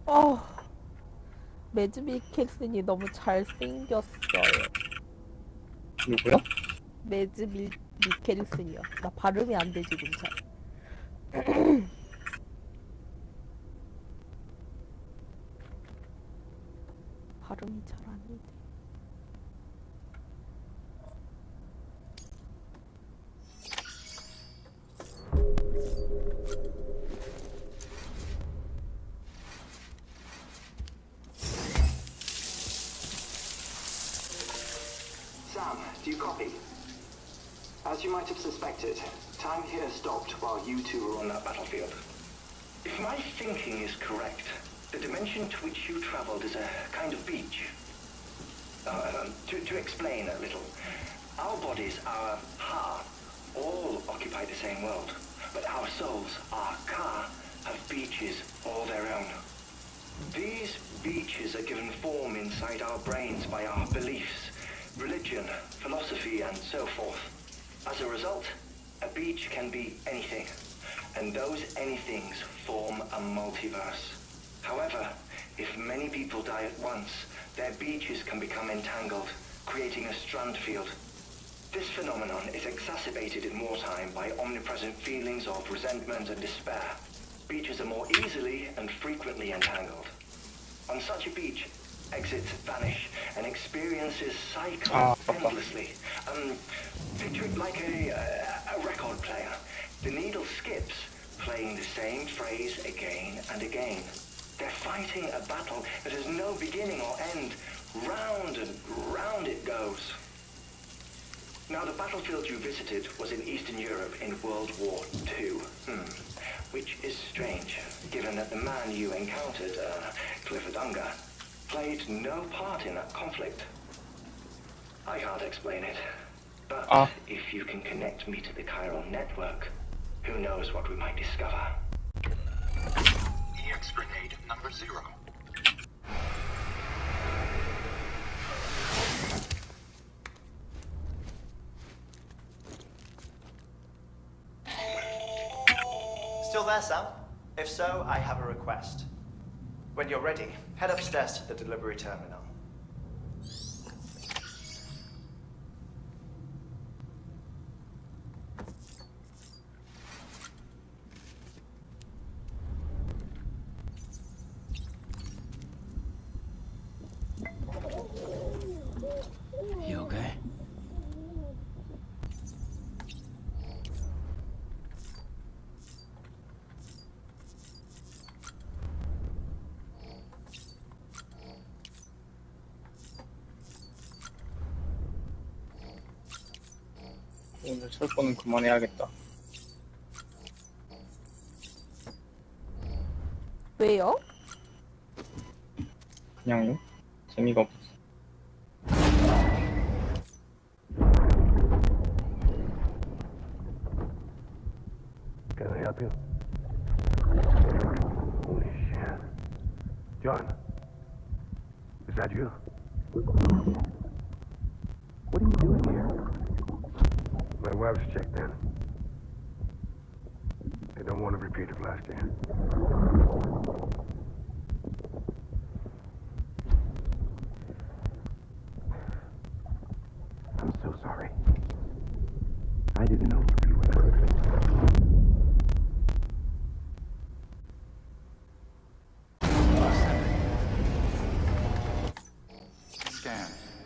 어, 매즈 미켈슨이 너무 잘생겼어요. 누구요? 미켈슨이요. 나 발음이 안 돼, 지금 잘. 발음이 잘 안 돼. Sam, do you copy? As you might have suspected, time here stopped while you two were on that battlefield. If my thinking is correct, the dimension to which you traveled is a kind of beach. To explain a little, our bodies, our ha, all occupy the same world, but our souls, our ka, have beaches all their own. These beaches are given form inside our brains by our beliefs, religion, philosophy, and so forth. As a result, a beach can be anything, and those anythings form a multiverse. However, if many people die at once, their beaches can become entangled, creating a strand field. This phenomenon is exacerbated in wartime by omnipresent feelings of resentment and despair. Beaches are more easily and frequently entangled. On such a beach, exits vanish and experiences cycle endlessly. Picture it like a record player. The needle skips, playing the same phrase again and again. They're fighting a battle that has no beginning or end. Round and round it goes. Now, the battlefield you visited was in Eastern Europe in World War II. Which is strange, given that the man you encountered, Clifford Unger, played no part in that conflict. I can't explain it, but if you can connect me to the chiral network, who knows what we might discover. EX grenade number 0. Still there, Sam? If so, I have a request. When you're ready, head upstairs to the delivery terminal. You okay? 오늘 철거는 그만해야겠다. 왜요? 그냥요? 재미가 없어. Can I help you? Holy shit. John, is that you? What are you doing here? My wife's checked in. I don't want to repeat of last year. I'm so sorry. I didn't know you were there.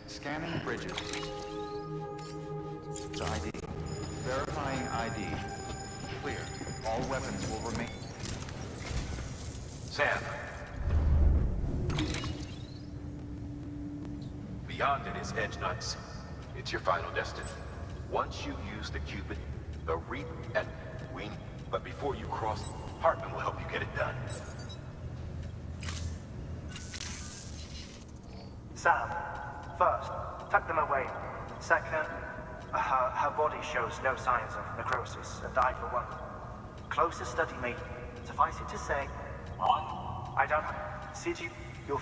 Scanning bridges. ID. Verifying ID. Clear. All weapons will remain. Sam. Beyond it is edge nuts. It's your final destiny. Once you use the Cupid, the Reap and Wing, but before you cross, Hartman will help you get it done. Sam, first, tuck them away. Second, her body shows no signs of necrosis, and I, for one, closer study may suffice it to say, I don't see you'll.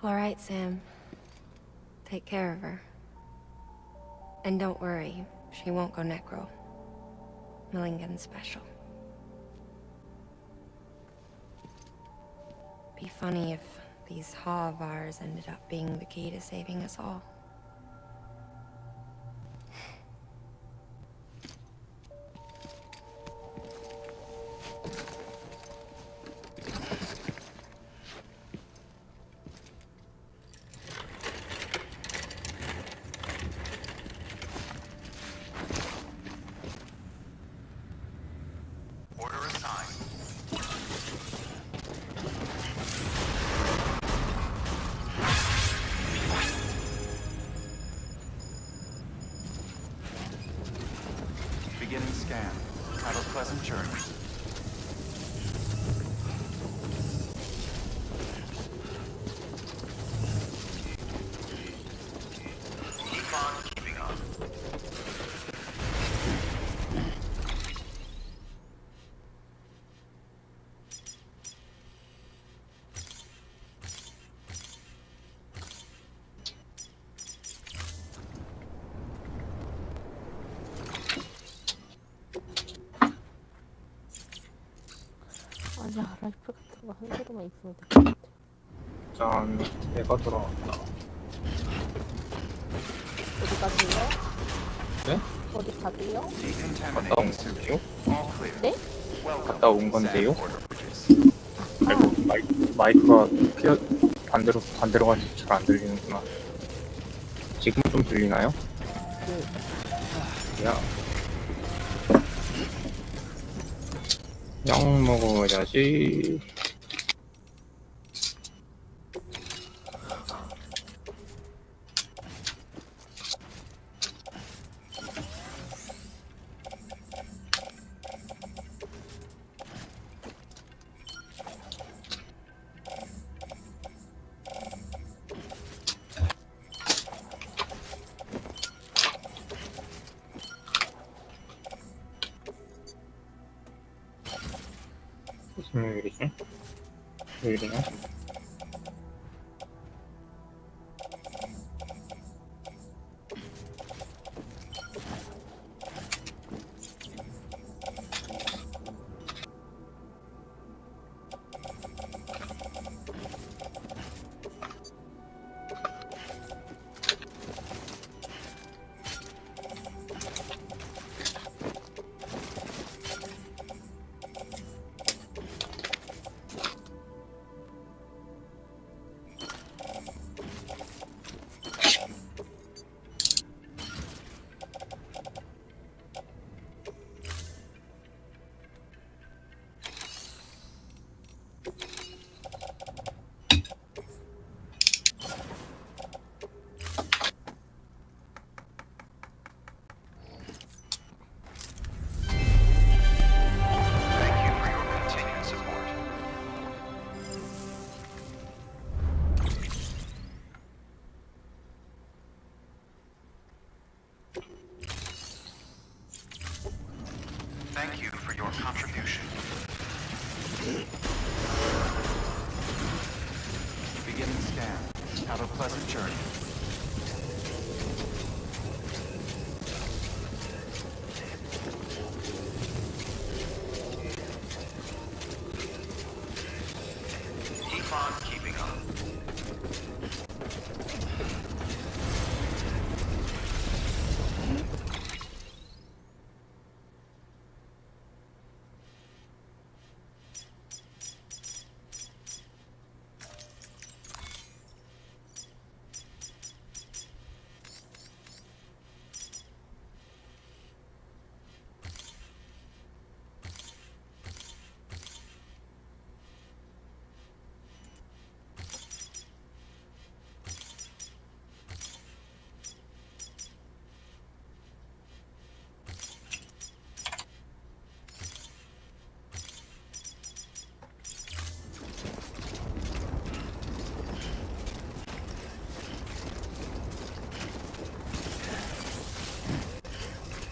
All right, Sam. Take care of her. And don't worry, she won't go necro. Millingen's special. Be funny if these Ha of ours ended up being the key to saving us all. Order assigned. Beginning scan. Have a pleasant journey. Keep on keeping on. 아니야, 라이플 같은 거 한 개로만 있으면 될 것 같아. 짠, 내가 돌아왔다. 어디 가세요? 네? 어디 가세요? 갔다 온 건데요? All clear. 네? Welcome. 갔다 온 건데요? Order bridges. 아이고, 마이크가 반대로 가서 잘 안 들리는구나. 지금 좀 들리나요? 네. 야. 약 먹어야지. 무슨 일이지? 왜 이러냐? Thank you for your continued support. Thank you for your contribution. Beginning scan. Have a pleasant journey. Keep on keeping on.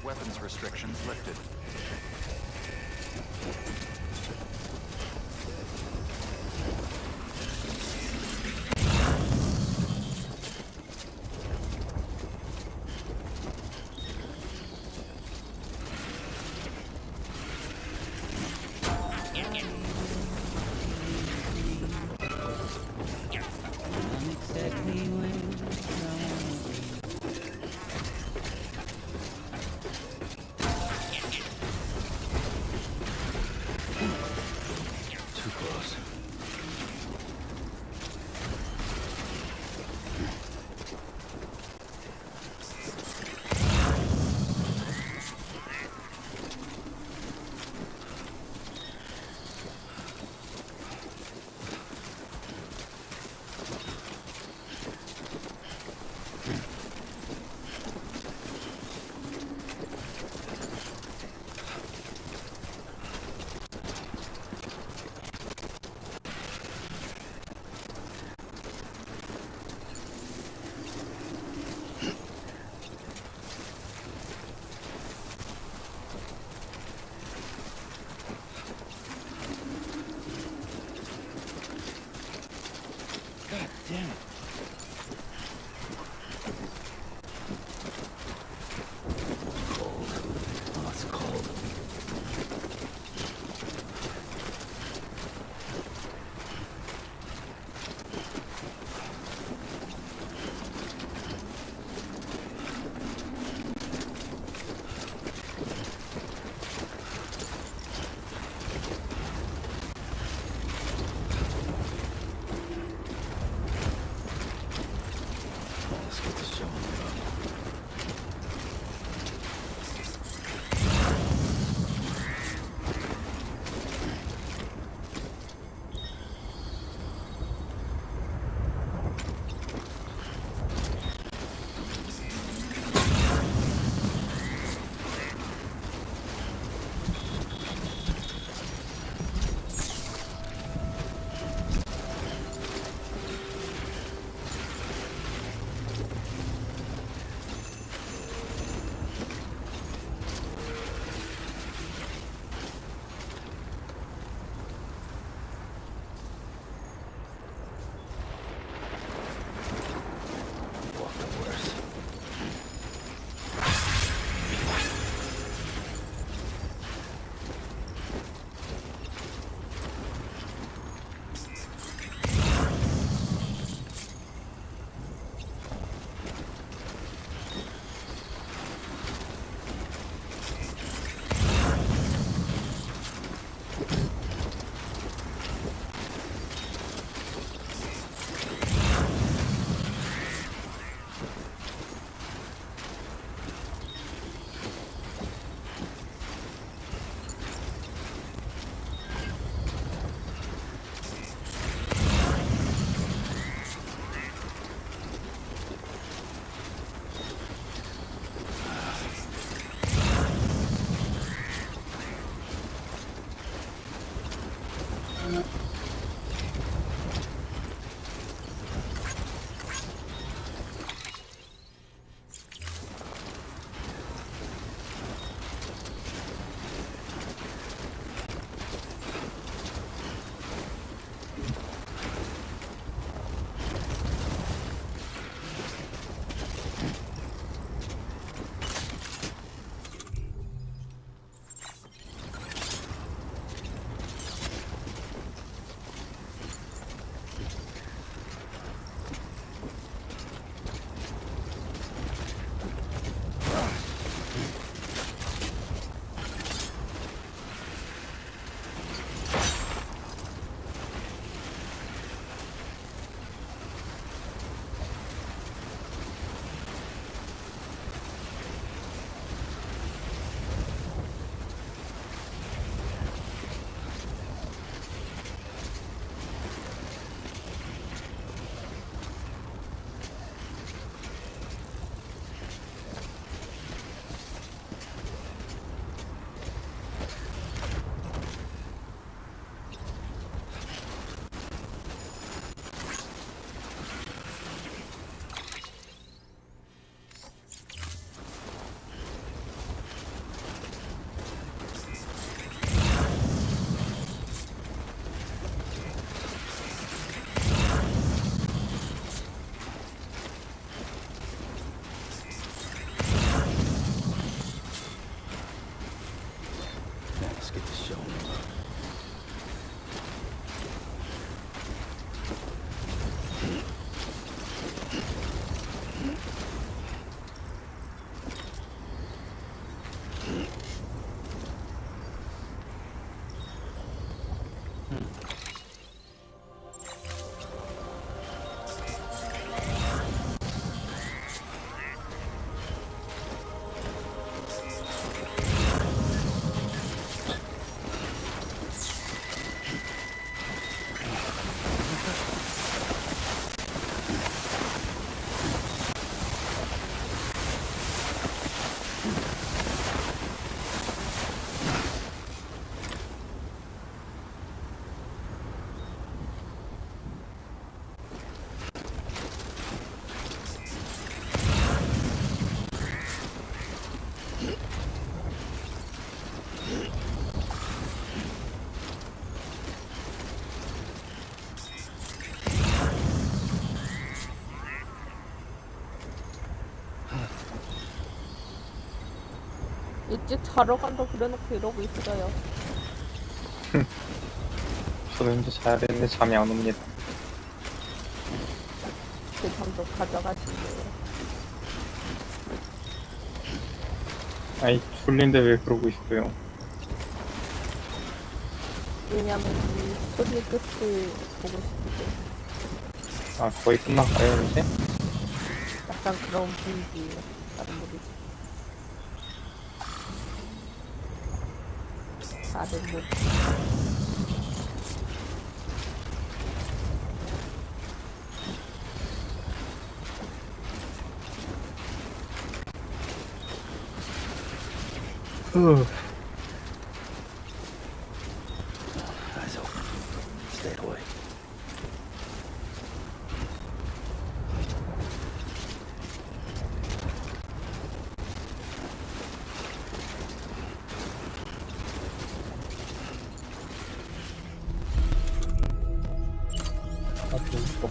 Weapons restrictions lifted. 일찍 자러 간다 그래놓고 이러고 있어요. 저도 이제 자야 되는데 잠이 안 옵니다. 그 잠도 가져가시고요. 아이, 졸린데 왜 그러고 있어요? 왜냐면 이 소리의 끝을 보고 싶은데 아, 거의 끝났어요, 이제? 약간 그런 분위기예요. 다른 분위기. 다른 분. Eyes open. Stayed away. 아, 좋았어.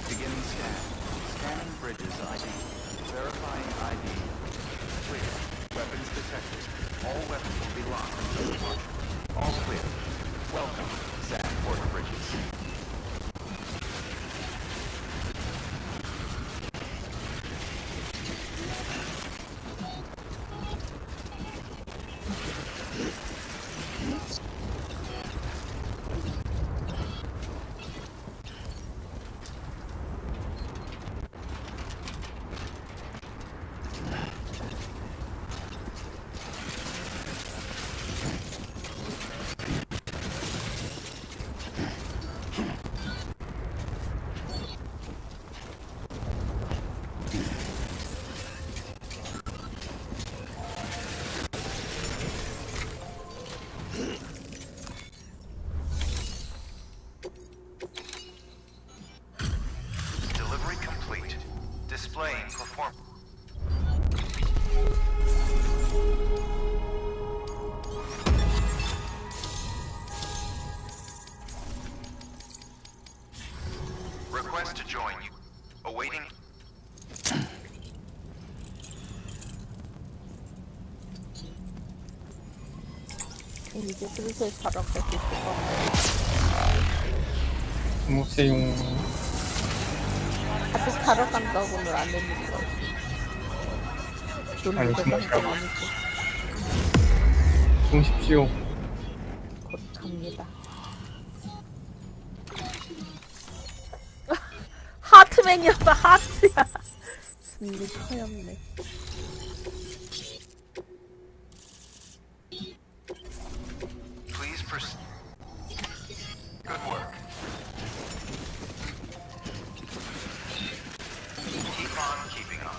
Beginning scan. Scanning bridges ID. Verifying ID. Clear. Weapons detected. All weapons will be locked until departure. All clear. Welcome, Zanport Bridges. Delivery complete. Displaying performance. Request to join you. Awaiting. 이제 슬슬 자러 갈 수 있을 것 같아요. 무세용. 아직 자러 간다고는 안 했는데. 아니, 놀는 데도 주무시라고. 한건 아니고. 주무십시오. 곧 갑니다. 하트맨이었어, 하트야. 준비 커였네. Please proceed. Good work. Keep on keeping on.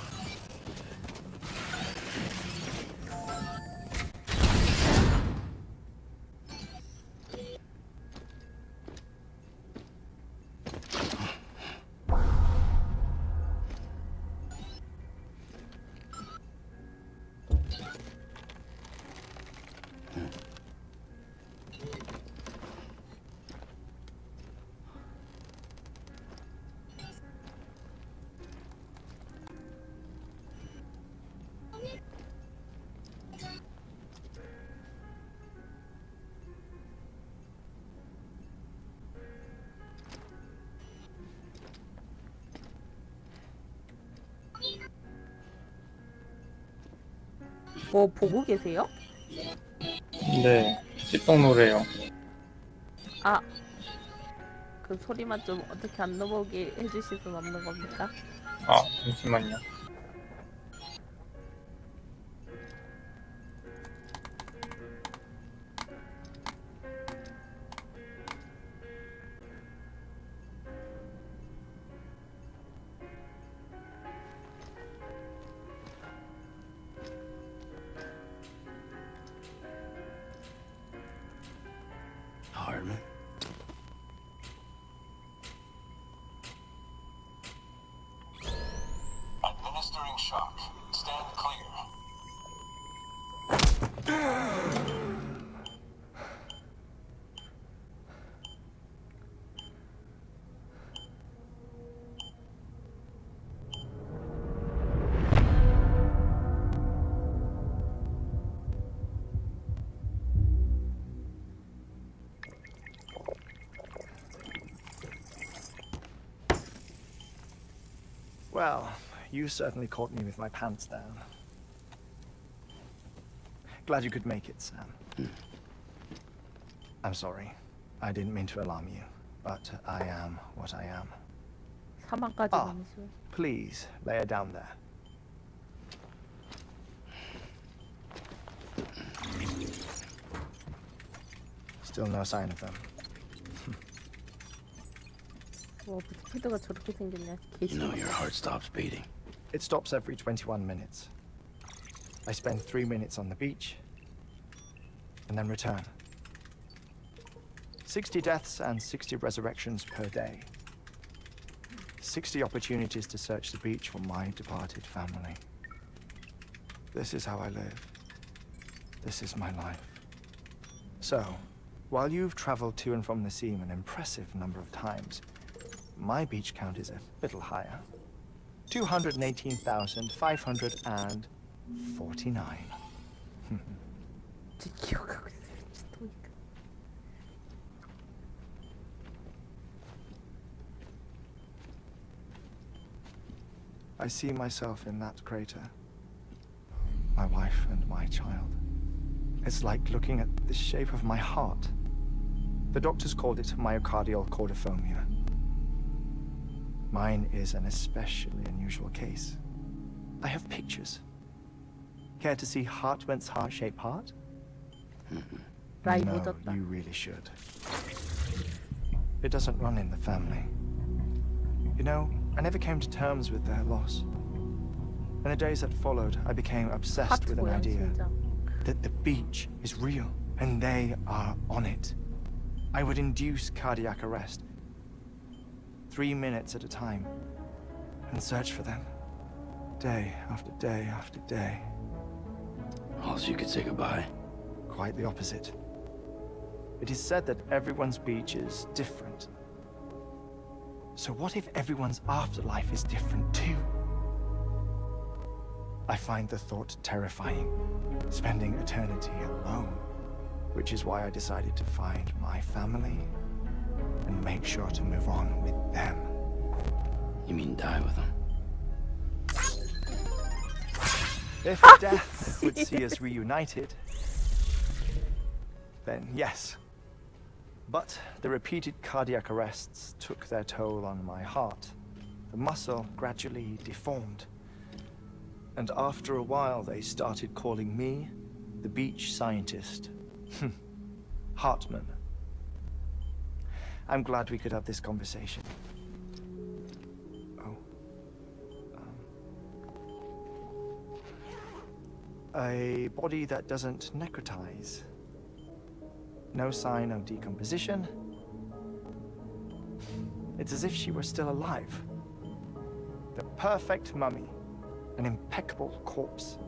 뭐 보고 계세요? 네, 씹동 노래요. 아, 그 소리만 좀 어떻게 안 넘어오게 해주실 수 없는 겁니까? 아, 잠시만요. Deploying shock. Stand clear. Well, you certainly caught me with my pants down. Glad you could make it, Sam. I'm sorry. I didn't mean to alarm you, but I am what I am. 사망까지 아. 넘으시면. Please, lay her down there. Still no sign of them. 와, 스피드가 저렇게 생겼냐? You know your heart stops beating. It stops every 21 minutes. I spend 3 minutes on the beach, and then return. 60 deaths and 60 resurrections per day. 60 opportunities to search the beach for my departed family. This is how I live. This is my life. So, while you've traveled to and from the scene an impressive number of times, my beach count is a little higher. 218,549. 기억하고 있어요. 미친놈이니까. I see myself in that crater. My wife and my child. It's like looking at the shape of my heart. The doctors called it myocardial cordiphomia. Mine is an especially unusual case. I have pictures. Care to see Hartman's heart-shaped heart? 라이 No, 묻었다. you really should. It doesn't run in the family. You know, I never came to terms with their loss. In the days that followed, I became obsessed 하트 with an 모양 idea 심장. that the beach is real and they are on it. I would induce cardiac arrest, 3 minutes at a time, and search for them, day after day after day. Also, you could say goodbye. Quite the opposite. It is said that everyone's beach is different. So what if everyone's afterlife is different too? I find the thought terrifying, spending eternity alone, which is why I decided to find my family and make sure to move on with them. You mean die with them? If death would see us reunited, then yes. But the repeated cardiac arrests took their toll on my heart. The muscle gradually deformed. And after a while, they started calling me the beach scientist. Hartman. I'm glad we could have this conversation. Oh. A body that doesn't necrotize. No sign of decomposition. It's as if she were still alive. The perfect mummy. An impeccable corpse.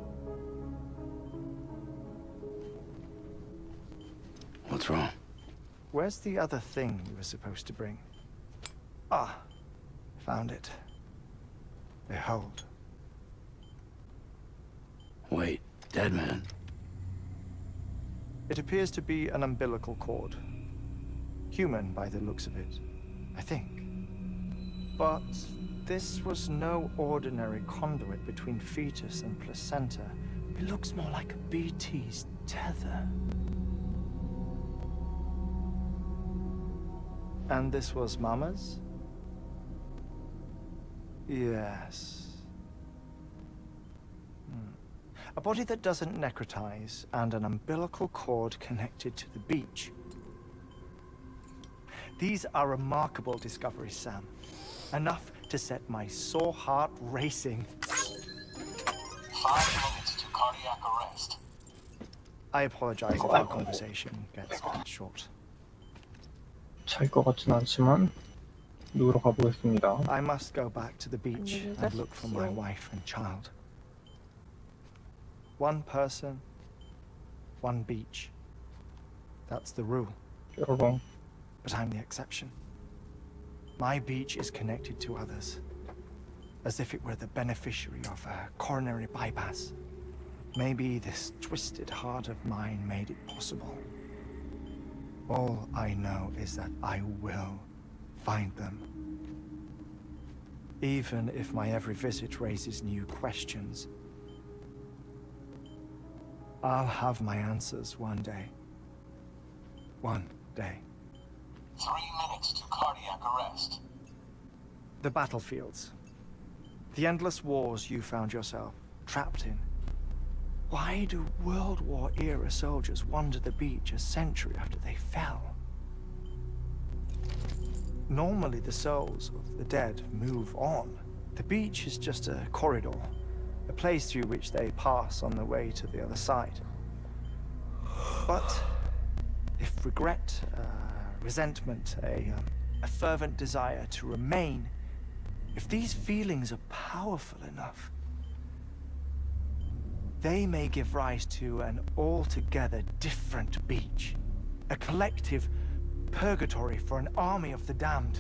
What's wrong? Where's the other thing you were supposed to bring? Ah, found it. Behold. Wait, dead man. It appears to be an umbilical cord. Human by the looks of it, I think. But this was no ordinary conduit between fetus and placenta. It looks more like a BT's tether. And this was Mama's? Yes. A body that doesn't necrotize and an umbilical cord connected to the beach. These are remarkable discoveries, Sam. Enough to set my sore heart racing. 5 minutes to cardiac arrest. I apologize if our conversation gets cut short. 잘 것 같진 않지만 누구로 가보겠습니다. I must go back to the beach 안녕히 and look for my 가십시오. wife and child. One person, one beach. That's the rule, 뾰로롱. but I'm the exception. My beach is connected to others, as if it were the beneficiary of a coronary bypass. Maybe this twisted heart of mine made it possible. All I know is that I will find them. Even if my every visit raises new questions, I'll have my answers one day. One day. 3 minutes to cardiac arrest. The battlefields. The endless wars you found yourself trapped in. Why do World War era soldiers wander the beach a century after they fell? Normally the souls of the dead move on. The beach is just a corridor, a place through which they pass on the way to the other side. But if regret, resentment, a fervent desire to remain, if these feelings are powerful enough, they may give rise to an altogether different beach, a collective purgatory for an army of the damned.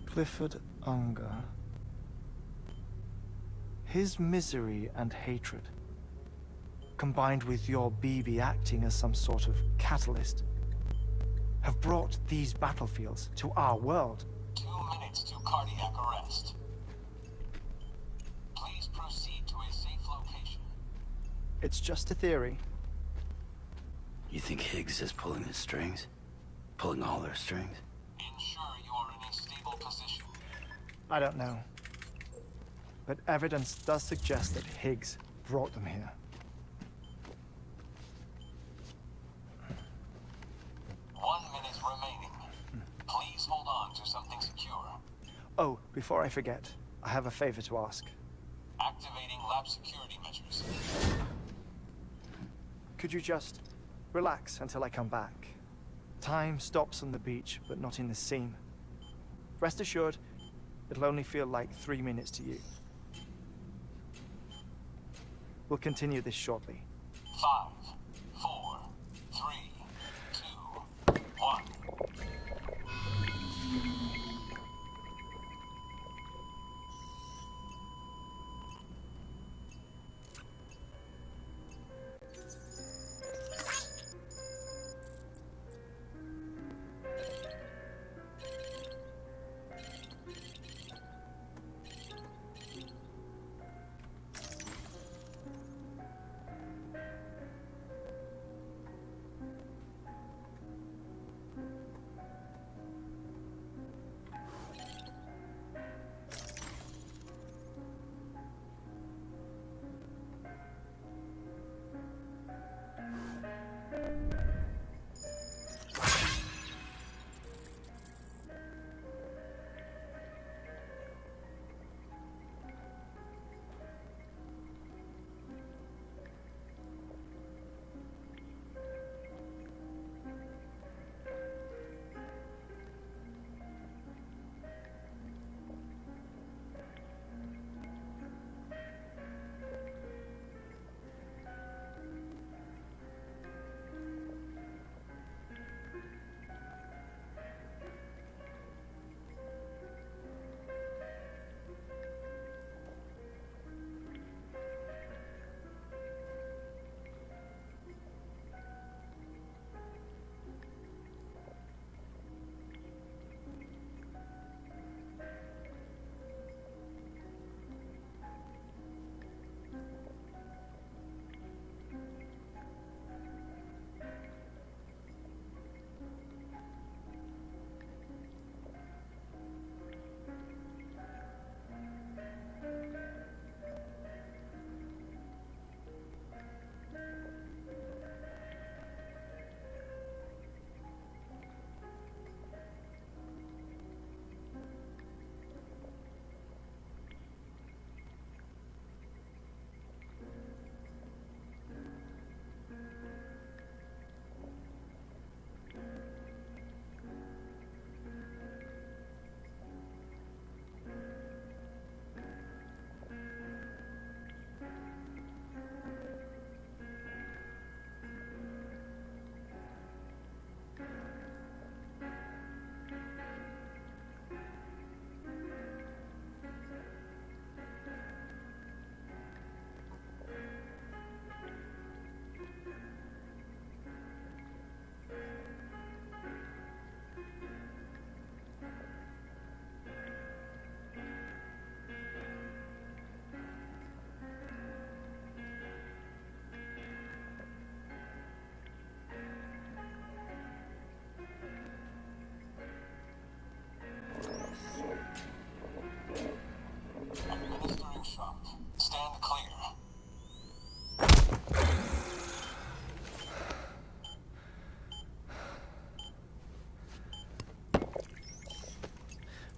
Clifford Unger. His misery and hatred, combined with your BB acting as some sort of catalyst, have brought these battlefields to our world. 2 minutes to cardiac arrest. Please proceed to a safe location. It's just a theory. You think Higgs is pulling the strings? Pulling all their strings? Ensure you are in a stable position. I don't know. But evidence does suggest that Higgs brought them here. 1 minute remaining. Please hold on to something secure. Oh, before I forget, I have a favor to ask. Activating lab security measures. Could you just relax until I come back? Time stops on the beach, but not in the scene. Rest assured, it'll only feel like 3 minutes to you. We'll continue this shortly. 5, 4, 3, 2, 1.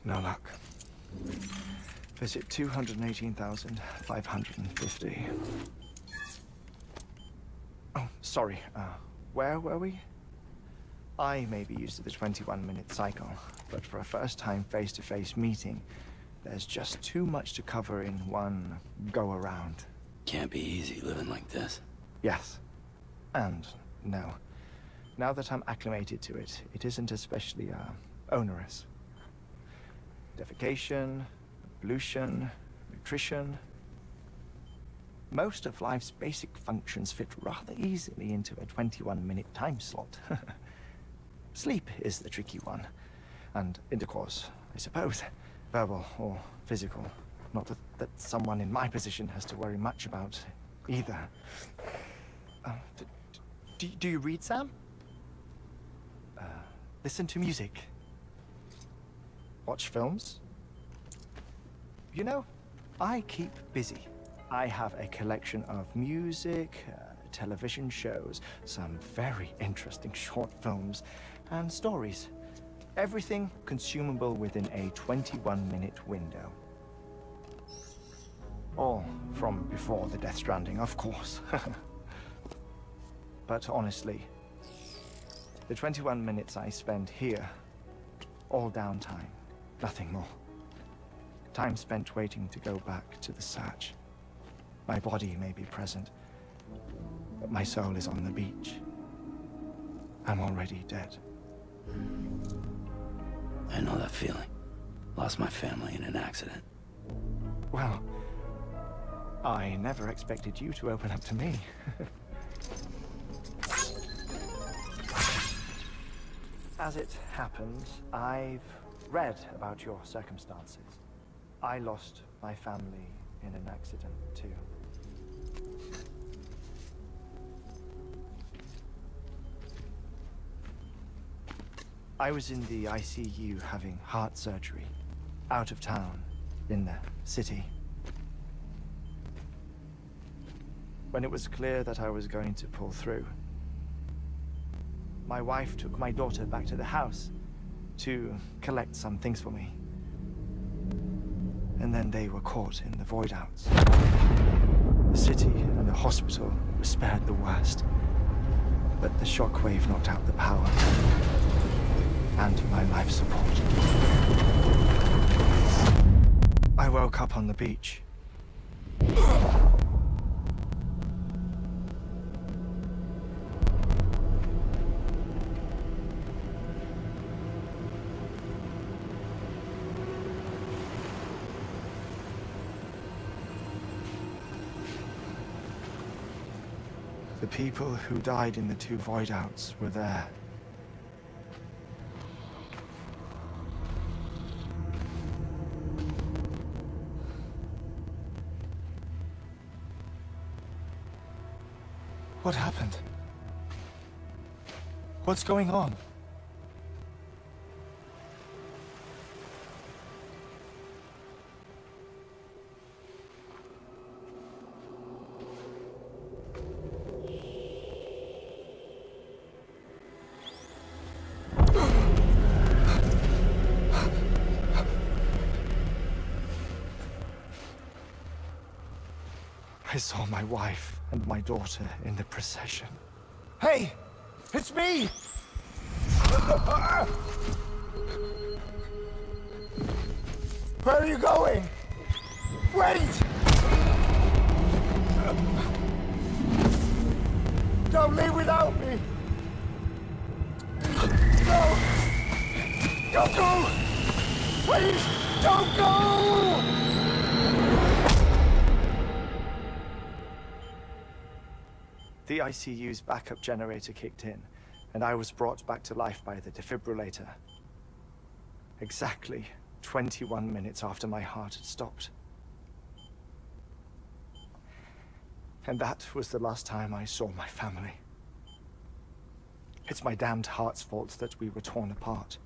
No luck. Visit 218,550. Oh, sorry. Where were we? I may be used to the 21-minute cycle, but for a first-time face-to-face meeting, there's just too much to cover in one go-around. Can't be easy living like this. Yes. And no. Now that I'm acclimated to it, it isn't especially, onerous. Defecation, pollution, nutrition. Most of life's basic functions fit rather easily into a 21-minute time slot. Sleep is the tricky one. And intercourse, I suppose. Verbal or physical. Not that someone in my position has to worry much about either. Do you read, Sam? Listen to music. Watch films? You know, I keep busy. I have a collection of music, television shows, some very interesting short films, and stories. Everything consumable within a 21-minute window. All from before the Death Stranding, of course. But honestly, the 21 minutes I spend here, all downtime, nothing more. Time spent waiting to go back to the search. My body may be present, but my soul is on the beach. I'm already dead. I know that feeling. Lost my family in an accident. Well, I never expected you to open up to me. As it happens, I've read about your circumstances. I lost my family in an accident, too. I was in the ICU having heart surgery, out of town, in the city. When it was clear that I was going to pull through, my wife took my daughter back to the house to collect some things for me. And then they were caught in the void outs. The city and the hospital were spared the worst, but the shockwave knocked out the power and my life support. I woke up on the beach. The people who died in the two void outs were there. What happened? What's going on? I saw my wife and my daughter in the procession. Hey! It's me! Where are you going? Wait! Don't leave without me! No! Don't go! Please, don't go! The ICU's backup generator kicked in, and I was brought back to life by the defibrillator. Exactly 21 minutes after my heart had stopped. And that was the last time I saw my family. It's my damned heart's fault that we were torn apart,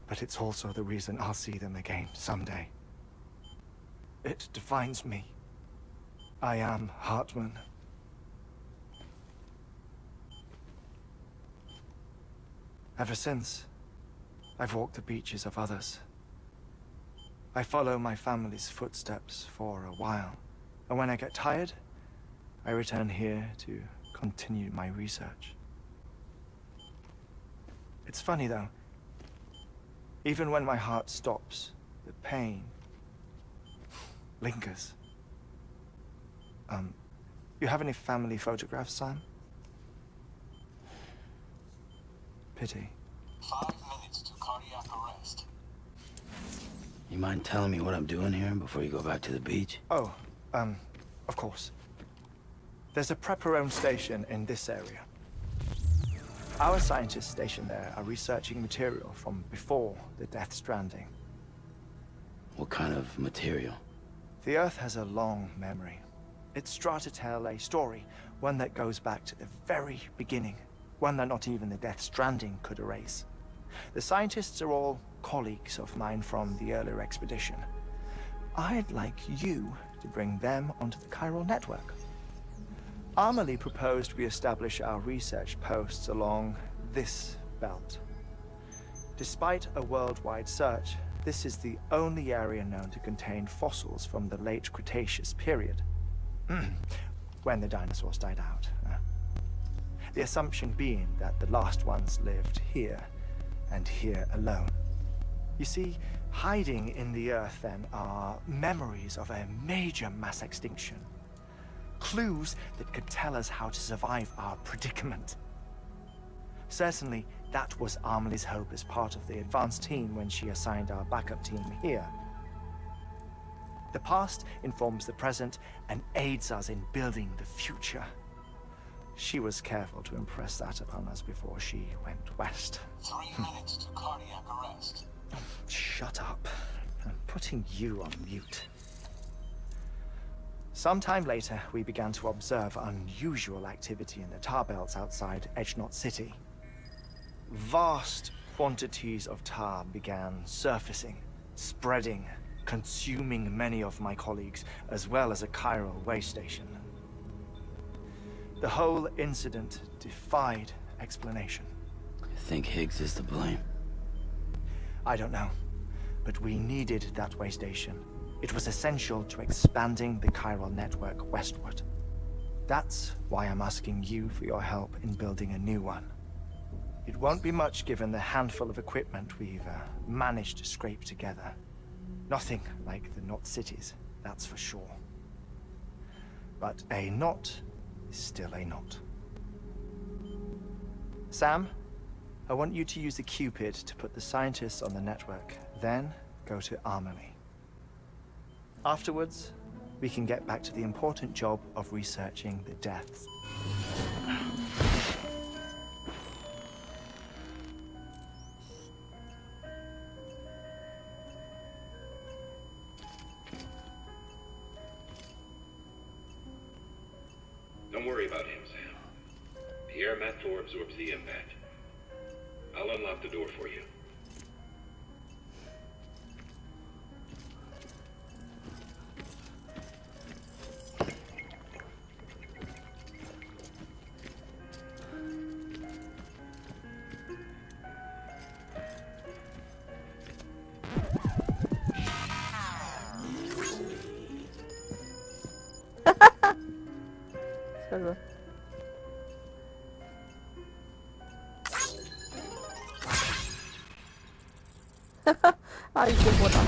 but it's also the reason I'll see them again someday. It defines me. I am Hartman. Ever since, I've walked the beaches of others, I follow my family's footsteps for a while, and when I get tired, I return here to continue my research. It's funny though. Even when my heart stops, the pain lingers. You have any family photographs, Sam? Pity. 5 minutes to cardiac arrest. You mind telling me what I'm doing here before you go back to the beach? Oh, of course. There's a Prepperone station in this area. Our scientists stationed there are researching material from before the Death Stranding. What kind of material? The Earth has a long memory. It's trying to tell a story, one that goes back to the very beginning, one that not even the Death Stranding could erase. The scientists are all colleagues of mine from the earlier expedition. I'd like you to bring them onto the chiral network. Amelie proposed we establish our research posts along this belt. Despite a worldwide search, this is the only area known to contain fossils from the late Cretaceous period, when the dinosaurs died out. The assumption being that the last ones lived here, and here alone. You see, hiding in the Earth then are memories of a major mass extinction. Clues that could tell us how to survive our predicament. Certainly, that was Amelie's hope as part of the advanced team when she assigned our backup team here. The past informs the present and aids us in building the future. She was careful to impress that upon us before she went west. 3 minutes to cardiac arrest. Shut up. I'm putting you on mute. Sometime later, we began to observe unusual activity in the tar belts outside Edgenot City. Vast quantities of tar began surfacing, spreading, consuming many of my colleagues, as well as a chiral way station. The whole incident defied explanation. I think Higgs is to blame. I don't know, but we needed that way station. It was essential to expanding the chiral network westward. That's why I'm asking you for your help in building a new one. It won't be much given the handful of equipment we've managed to scrape together. Nothing like the knot cities, that's for sure. But a knot is still a knot. Sam, I want you to use the Cupid to put the scientists on the network, then go to Amelie. Afterwards, we can get back to the important job of researching the deaths. Don't worry about him, Sam. The air mat floor absorbs the impact. I'll unlock the door for you. 그래서 아 이게 뭐다.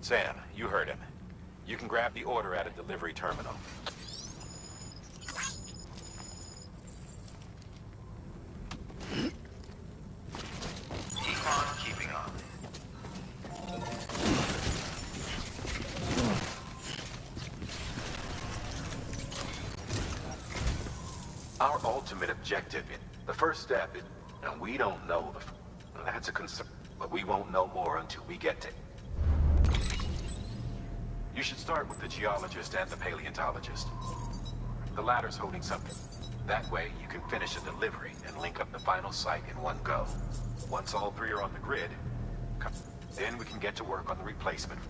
Sam, you heard him. You can grab the order at a delivery terminal. Keep on keeping on. Our ultimate objective, the first step, and we don't know that's a concern, but we won't know more until we get to. You should start with the geologist and the paleontologist. The latter's holding something. That way, you can finish a delivery and link up the final site in one go. Once all three are on the grid, then we can get to work on the replacement.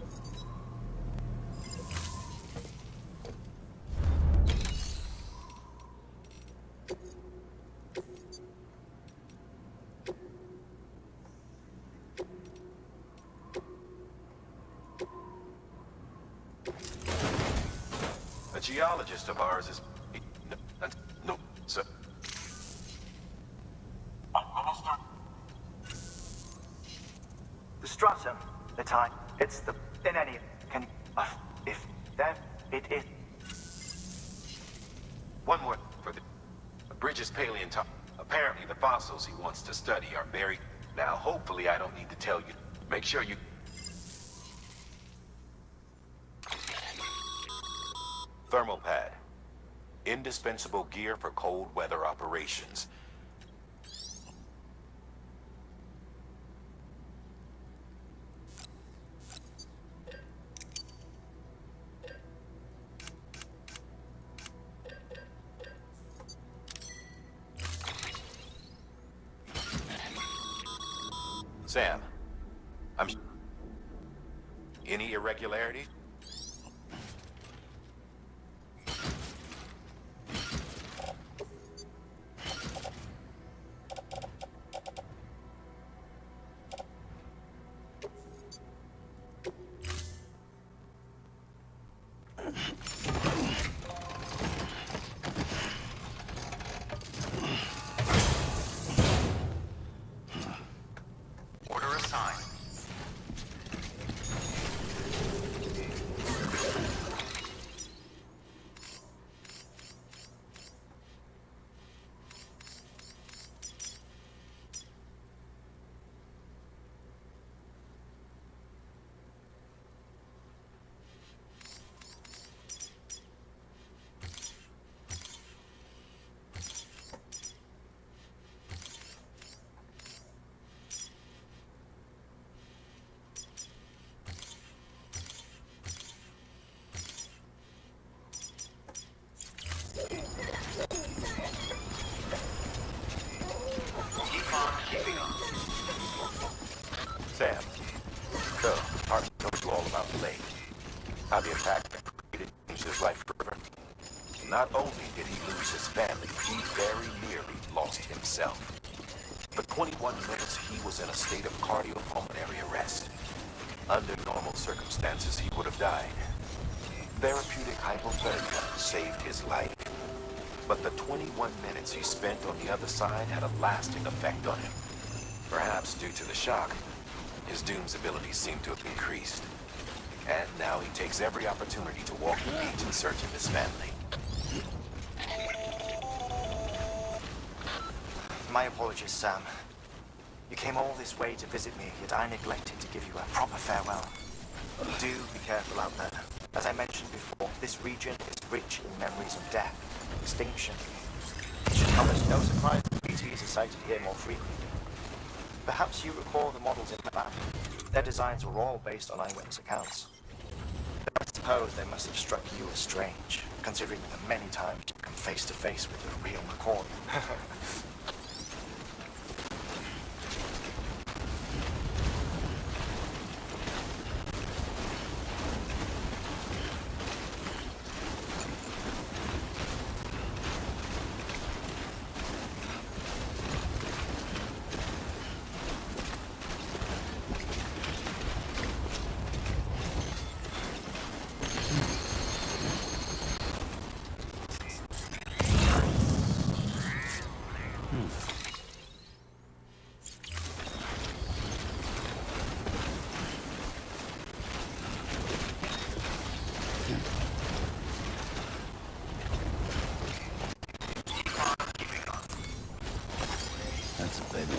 geologist of ours is... No, sir. Administer. The stratum, the time, it's the... In any... Can... if... There... It is... One more for the Bridges paleontologist. Apparently the fossils he wants to study are buried. Now, hopefully I don't need to tell you. Make sure you... Thermal pad. Indispensable gear for cold weather operations. Sam, any irregularities? Order assigned. Keep on keeping on. Sam, so, Hart told you all about the lake. How the attack changed his life forever. Not only did he lose his family, he very nearly lost himself. For 21 minutes, he was in a state of cardiopulmonary arrest. Under normal circumstances, he would have died. Therapeutic hypothermia saved his life. But the 21 minutes he spent on the other side had a lasting effect on him. Perhaps due to the shock, his Doom's abilities seem to have increased. And now he takes every opportunity to walk the beach in search of his family. My apologies, Sam. You came all this way to visit me, yet I neglected to give you a proper farewell. Do be careful out there. As I mentioned before, this region is rich in memories of death, extinction. It should come as no surprise that BTs are sighted here more frequently. Perhaps you recall the models in the lab. Their designs were all based on eyewitness accounts. I suppose they must have struck you as strange, considering the many times you've come face to face with the real McCoy. That's a baby.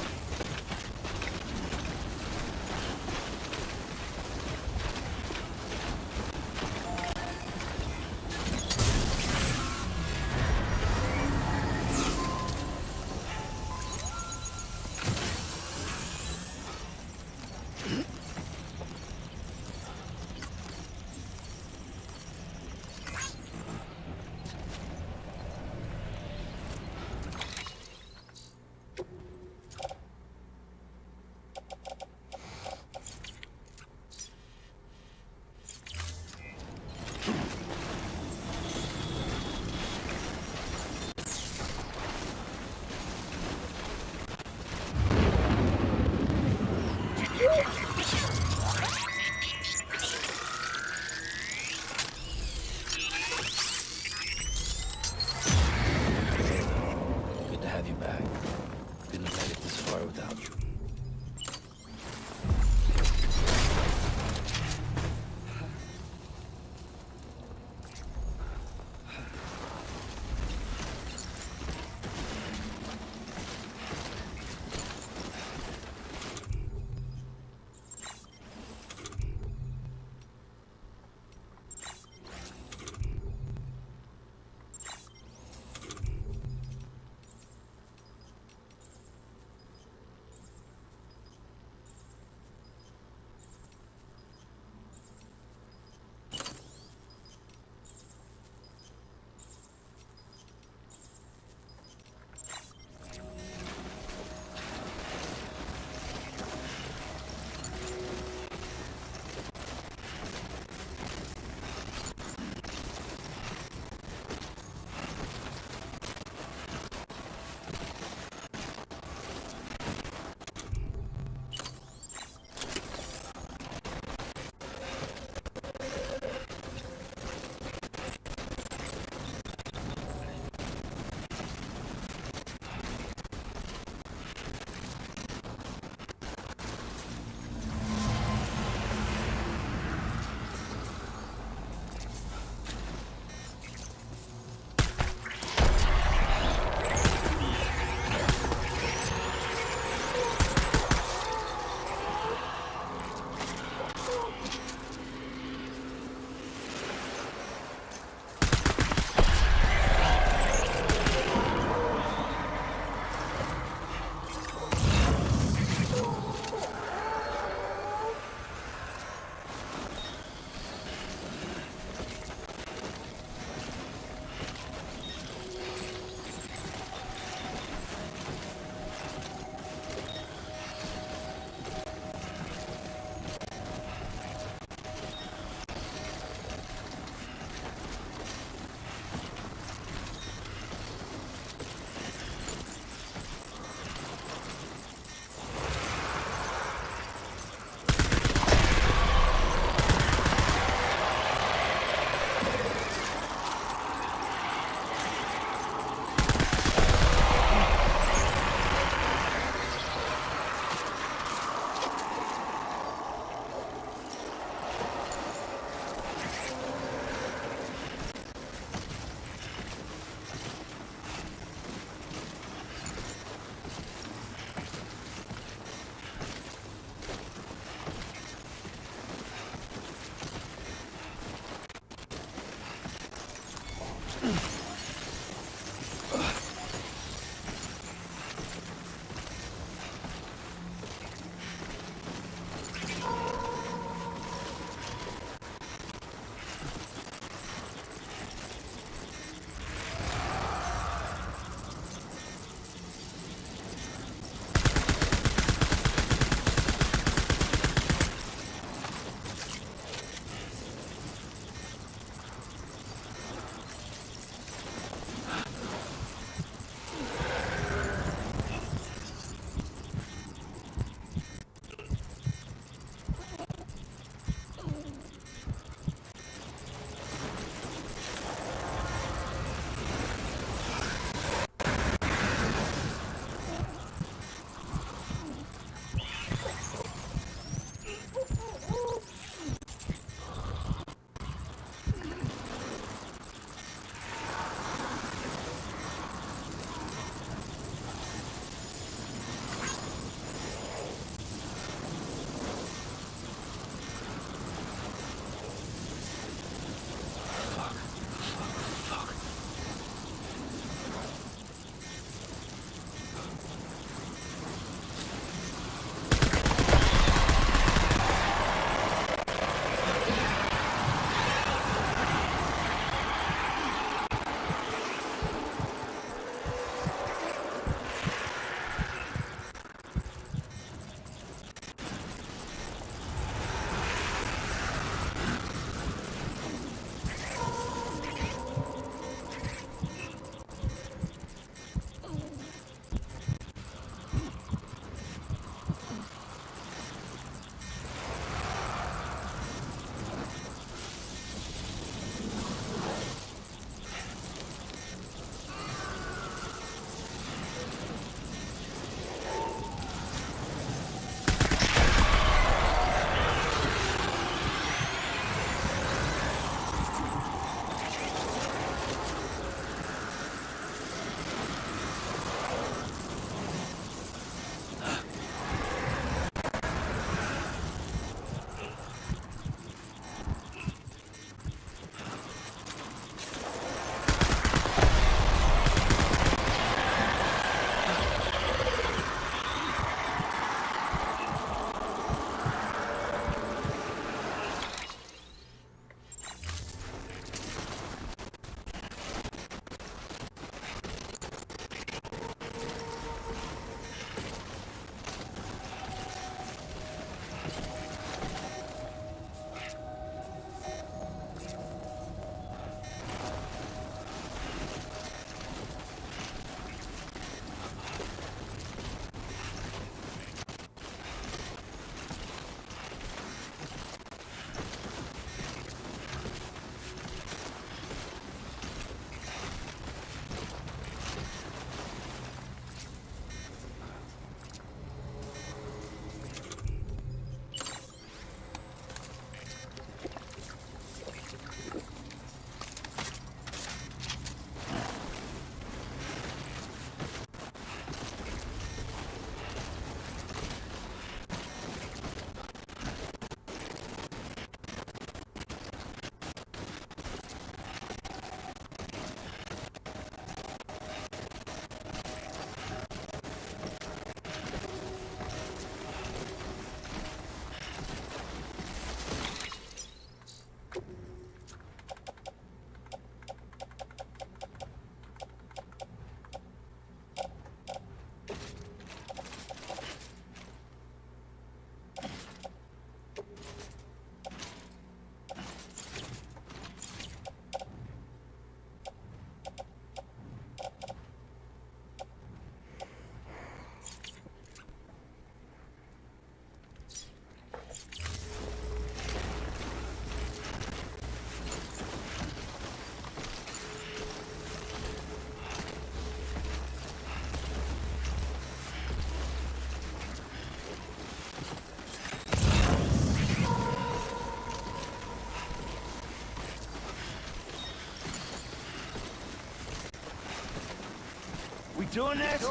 We doing this?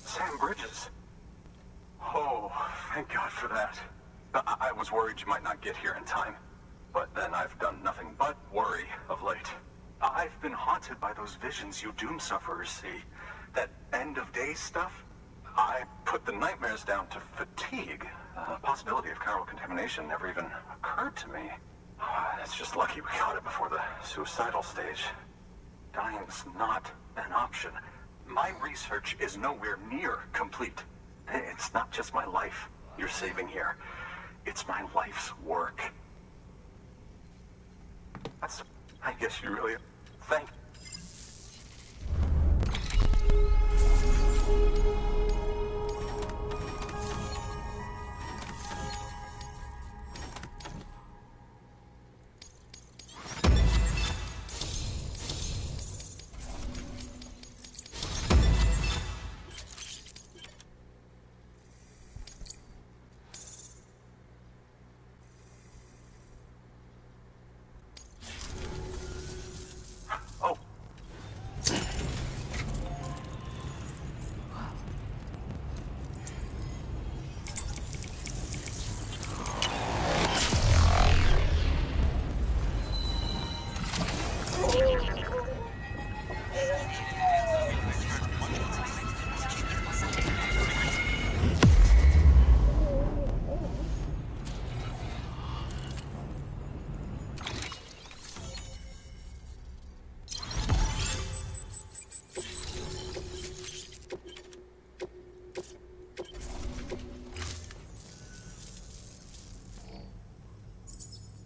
Sam Bridges. Oh, thank God for that. I was worried you might not get here in time. But then I've done nothing but worry of late. I've been haunted by those visions you doom sufferers see. That end of days stuff. I put the nightmares down to fatigue. The possibility of chiral contamination never even occurred to me. It's just lucky we got it before the suicidal stage. Dying's not an option. My research is nowhere near complete. It's not just my life you're saving here. It's my life's work. I guess you really... Thank...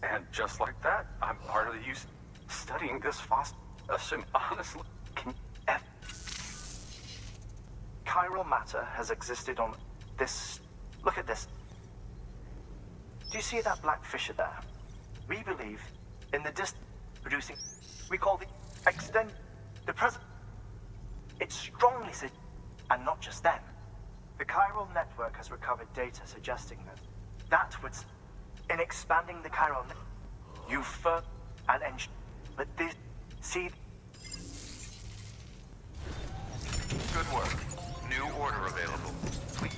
And just like that, I'm part of the use studying this fossil. Assume, honestly, Chiral matter has existed on this... Look at this. Do you see that black fissure there? We believe in the producing... We call the extend... The present... It's strongly... And not just then. The chiral network has recovered data suggesting that would... In expanding the chiral network, you further and engine... But this... See... Good work. New order available. Please.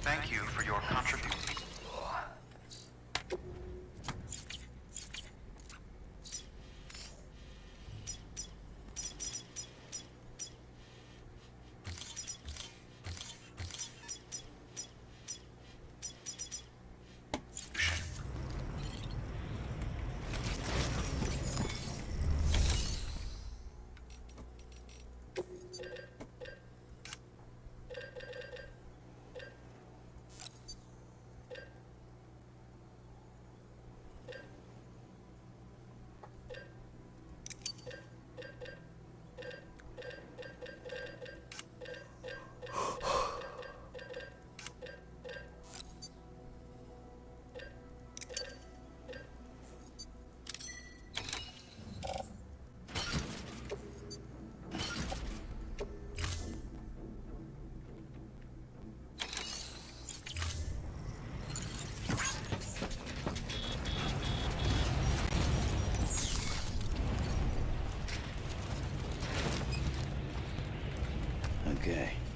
Thank you for your contribution. Okay.